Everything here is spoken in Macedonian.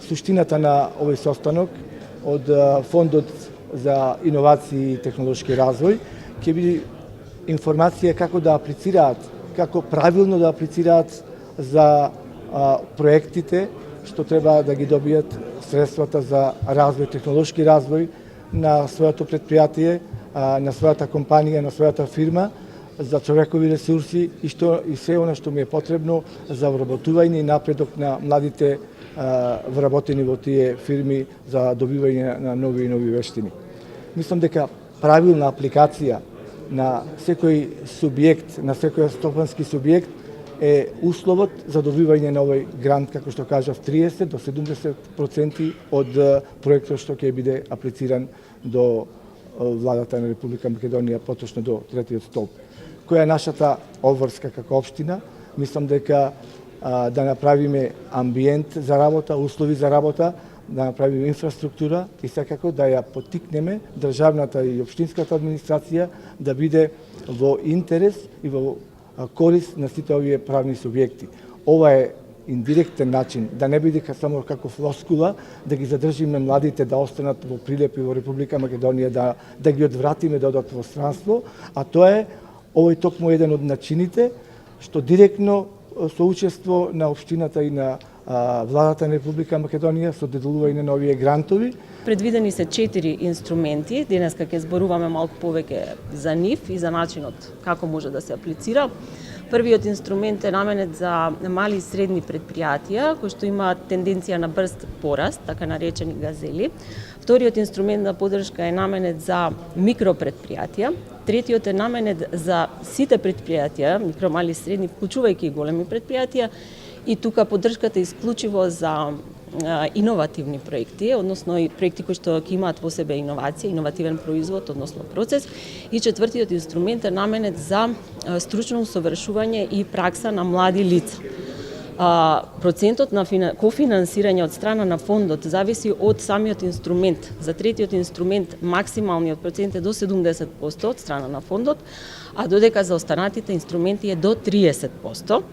суштината на овој состанок од Фондот за иновации и технолошки развој ќе биде информација како да аплицираат, како правилно да аплицираат за проектите што треба да ги добијат средствата за развој, технолошки развој на своето предпријатие, на својата компанија, на својата фирма, за човекови ресурси и се она што ми е потребно за вработување и напредок на младите вработени во тие фирми за добивање на нови и нови вештини. Мислам дека правилна апликација на секој субјект, на секој стопански субјект е условот за добивање на овој грант, како што кажав, 30 до 70% од проектот што ќе биде аплициран до владата на Република Македонија, поточно до третиот столб. Која е нашата обврска како општина? Мислам дека да направиме амбиент за работа, услови за работа, да направиме инфраструктура и секако да ја поттикнеме државната и општинската администрација да биде во интерес и во корист на сите овие правни субјекти. Ова е индиректен начин, да не биде само како флоскула, да ги задржиме младите да останат во Прилеп и во Република Македонија, да ги одвратиме да одат во странство, а тоа е овој токму еден од начините што директно со учество на општината и на владата на Република Македонија со доделување на овие грантови. Предвидени се 4 инструменти, денеска ќе зборуваме малку повеќе за нив и за начинот како може да се аплицира. Првиот инструмент е наменет за мали и средни предпријатија кои што имаат тенденција на брз пораст, така наречени газели. Вториот инструмент на поддршка е наменет за микропредпријатија. Третиот е наменет за сите предпријатија, микро, мали и средни, вклучувајќи и големи предпријатија. И тука поддршката е исклучиво за иновативни проекти, односно и проекти кои што ќе имаат во себе иновација, иновативен производ, односно процес. И четвртиот инструмент е наменет за стручно усовршување и пракса на млади лица. Процентот на кофинансирање од страна на фондот зависи од самиот инструмент. За третиот инструмент максималниот процент е до 70% од страна на фондот, а додека за останатите инструменти е до 30%.